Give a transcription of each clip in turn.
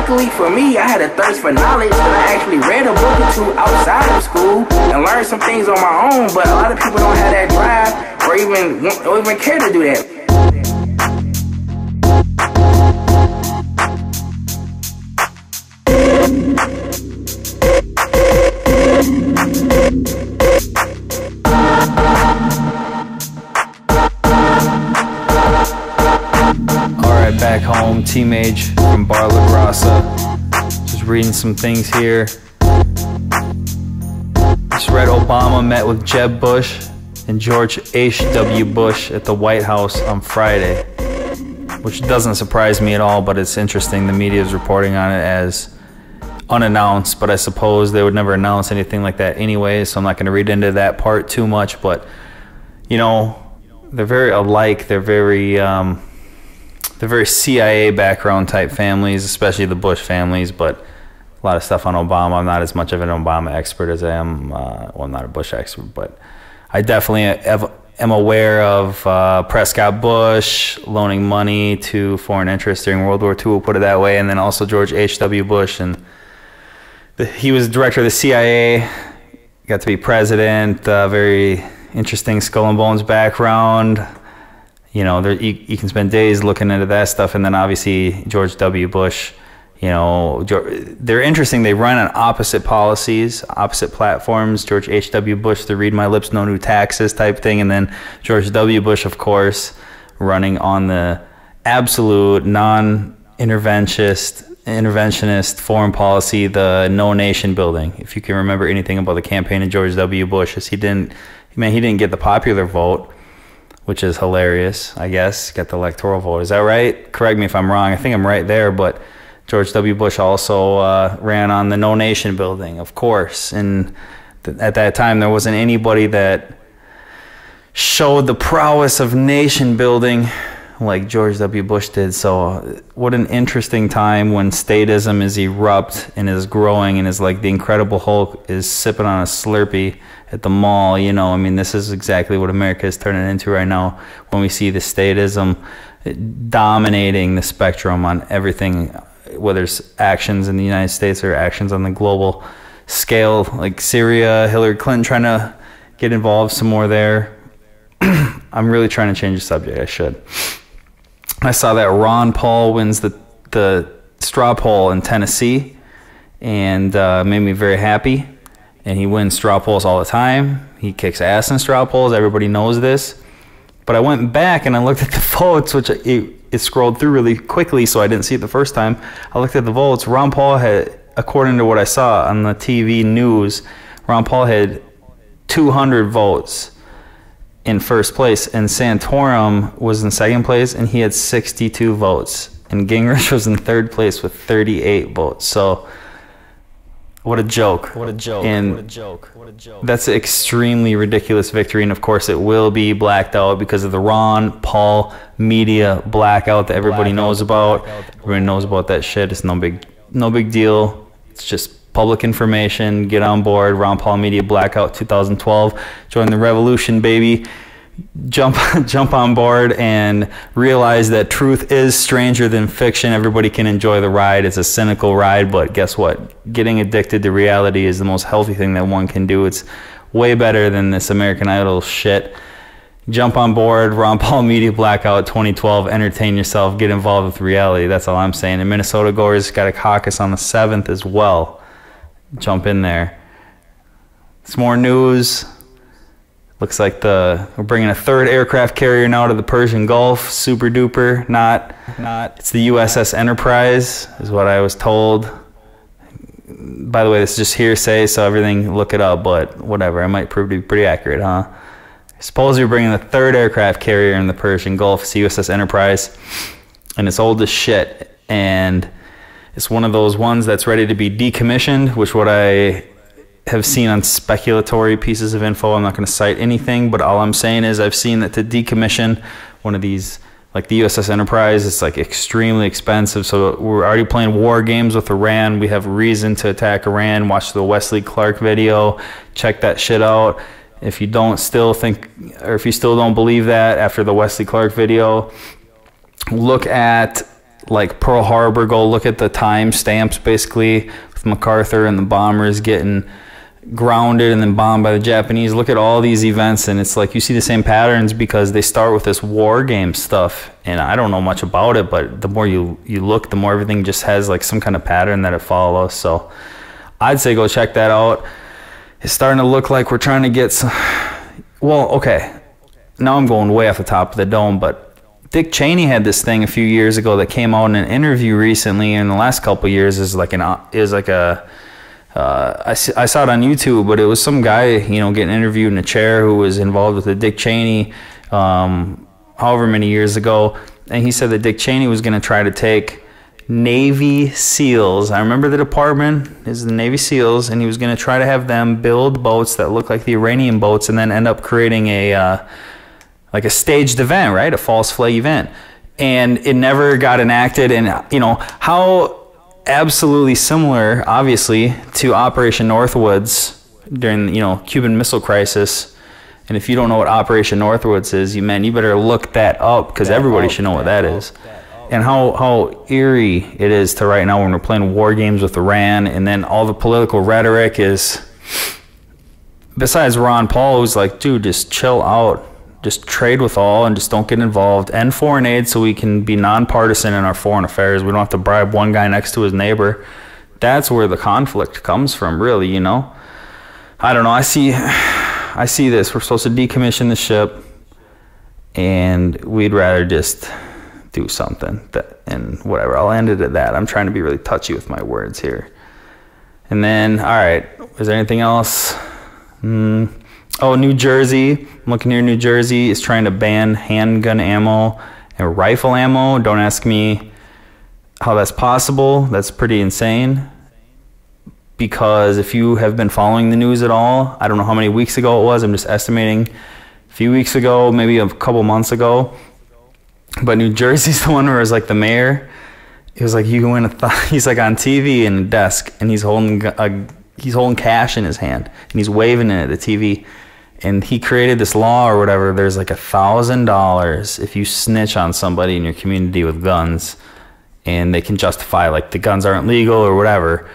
luckily for me, I had a thirst for knowledge that I actually read a book or two outside of school and learned some things on my own, but a lot of people don't have that drive or even care to do that. Alright, back home, Mage from Bar La Grassa. Just reading some things here. Just read Obama met with Jeb Bush and George H.W. Bush at the White House on Friday, which doesn't surprise me at all, but it's interesting. The media is reporting on it as unannounced, but I suppose they would never announce anything like that anyway, so I'm not going to read into that part too much. But you know, they're very alike. They're very CIA background type families, especially the Bush families, but a lot of stuff on Obama. I'm not as much of an Obama expert as I am, well, I'm not a Bush expert, but I definitely am aware of Prescott Bush loaning money to foreign interests during World War II, we'll put it that way, and then also George H.W. Bush, and he was director of the CIA, got to be president, very interesting skull and bones background. You know, you can spend days looking into that stuff. And then obviously George W. Bush, you know, they're interesting. They run on opposite policies, opposite platforms. George H.W. Bush, the read my lips, no new taxes type thing. And then George W. Bush, of course, running on the absolute interventionist foreign policy, the no nation building. If you can remember anything about the campaign of George W. Bush, is he didn't get the popular vote, which is hilarious, I guess. Got the electoral vote. Is that right? Correct me if I'm wrong. I think I'm right there, but George W. Bush also ran on the no nation building, of course. And at that time, there wasn't anybody that showed the prowess of nation building like George W. Bush did. So what an interesting time when statism is erupt and is growing and is like the Incredible Hulk is sipping on a Slurpee at the mall. You know, I mean, this is exactly what America is turning into right now when we see the statism dominating the spectrum on everything, whether it's actions in the United States or actions on the global scale, like Syria, Hillary Clinton trying to get involved some more there. I'm really trying to change the subject. I should. I saw that Ron Paul wins the straw poll in Tennessee, and made me very happy. And he wins straw polls all the time. He kicks ass in straw polls. Everybody knows this. But I went back and I looked at the votes, which it scrolled through really quickly, so I didn't see it the first time. I looked at the votes. Ron Paul had, according to what I saw on the TV news, Ron Paul had 200 votes in first place, and Santorum was in second place, and he had 62 votes. And Gingrich was in third place with 38 votes. So what a joke. What a joke. And what a joke. What a joke. That's an extremely ridiculous victory. And of course it will be blacked out because of the Ron Paul media blackout that everybody knows about. Everybody knows about that shit. It's no big deal. It's just public information. Get on board. Ron Paul media blackout 2012. Join the revolution, baby. Jump on board and realize that truth is stranger than fiction. Everybody can enjoy the ride. It's a cynical ride, but guess what? Getting addicted to reality is the most healthy thing that one can do. It's way better than this American Idol shit. Jump on board. Ron Paul Media Blackout 2012. Entertain yourself. Get involved with reality. That's all I'm saying. And Minnesota Goers got a caucus on the 7th as well. Jump in there. It's more news. Looks like we're bringing a third aircraft carrier now to the Persian Gulf. Super duper. Not. It's the USS Enterprise, is what I was told. By the way, this is just hearsay, so everything, look it up, but whatever. It might prove to be pretty accurate, huh? I suppose we're bringing the third aircraft carrier in the Persian Gulf. It's the USS Enterprise, and it's old as shit. And it's one of those ones that's ready to be decommissioned, which what I have seen on speculatory pieces of info. I'm not going to cite anything, but all I'm saying is I've seen that to decommission one of these, like the USS Enterprise, it's like extremely expensive. So we're already playing war games with Iran. We have reason to attack Iran. Watch the Wesley Clark video. Check that shit out. If you don't still think, or if you still don't believe that after the Wesley Clark video, look at like Pearl Harbor, go look at the time stamps basically with MacArthur and the bombers getting grounded and then bombed by the Japanese. Look at all these events, and it's like you see the same patterns because they start with this war game stuff, and I don't know much about it, but the more you look, the more everything just has like some kind of pattern that it follows. So I'd say go check that out. It's starting to look like we're trying to get some, well, okay, now I'm going way off the top of the dome, but Dick Cheney had this thing a few years ago that came out in an interview recently, in the last couple of years I saw it on YouTube, but it was some guy, you know, getting interviewed in a chair who was involved with the Dick Cheney, however many years ago, and he said that Dick Cheney was going to try to take Navy SEALs. I remember the department is the Navy SEALs, and he was going to try to have them build boats that look like the Iranian boats, and then end up creating a like a staged event, right? A false flag event, and it never got enacted. And you know how absolutely similar, obviously, to Operation Northwoods during, you know, Cuban Missile Crisis. And if you don't know what Operation Northwoods is, you better look that up, because everybody should know what that is. And how eerie it is to right now when we're playing war games with Iran, and then all the political rhetoric is, besides Ron Paul, who's like, dude, just chill out. Just trade with all and just don't get involved. End foreign aid so we can be nonpartisan in our foreign affairs. We don't have to bribe one guy next to his neighbor. That's where the conflict comes from, really, you know? I don't know. I see this. We're supposed to decommission the ship, and we'd rather just do something. And whatever. I'll end it at that. I'm trying to be really touchy with my words here. And then, all right. Is there anything else? Oh, New Jersey. I'm looking here. New Jersey is trying to ban handgun ammo and rifle ammo. Don't ask me how that's possible. That's pretty insane. Because if you have been following the news at all, I don't know how many weeks ago it was. I'm just estimating a few weeks ago, maybe a couple months ago. But New Jersey's the one where it was like the mayor. He was like, you can win he's like on TV in a desk, and he's holding cash in his hand, and he's waving it at the TV. And he created this law or whatever. There's like $1,000 if you snitch on somebody in your community with guns, and they can justify like the guns aren't legal or whatever.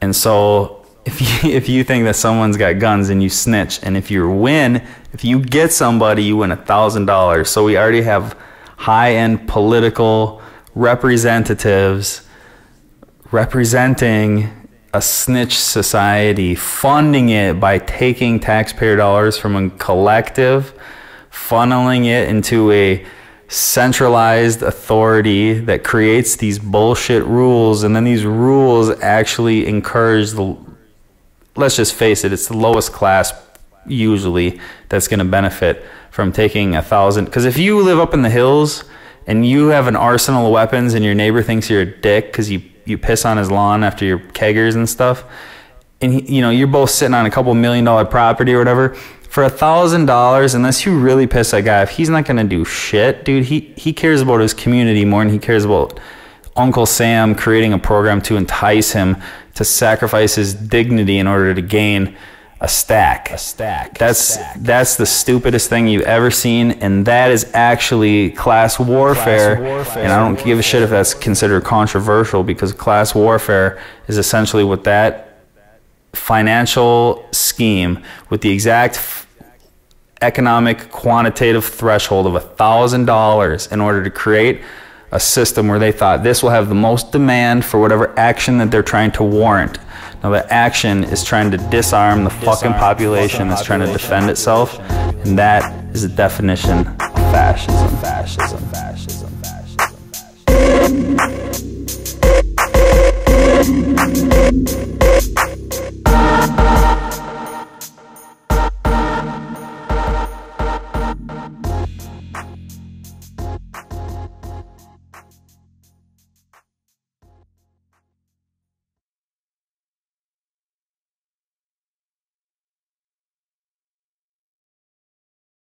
And so if you think that someone's got guns and you snitch, and if you get somebody, you win $1,000. So we already have high-end political representatives representing a snitch society, funding it by taking taxpayer dollars from a collective, funneling it into a centralized authority that creates these bullshit rules, and then these rules actually encourage let's just face it, it's the lowest class usually that's going to benefit from taking 1,000. Because if you live up in the hills and you have an arsenal of weapons and your neighbor thinks you're a dick because you piss on his lawn after your keggers and stuff, and you know, you're both sitting on a couple $1 million property or whatever, for $1,000, unless you really piss that guy off, he's not gonna do shit, dude. He cares about his community more than he cares about Uncle Sam creating a program to entice him to sacrifice his dignity in order to gain a stack. That's the stupidest thing you've ever seen, and that is actually class warfare. And I don't give a shit if that's considered controversial, because class warfare is essentially what that financial scheme with the exact economic quantitative threshold of $1,000 in order to create a system where they thought this will have the most demand for whatever action that they're trying to warrant. Now the action is trying to disarm the fucking population that's trying to defend itself, and that is the definition of fascism.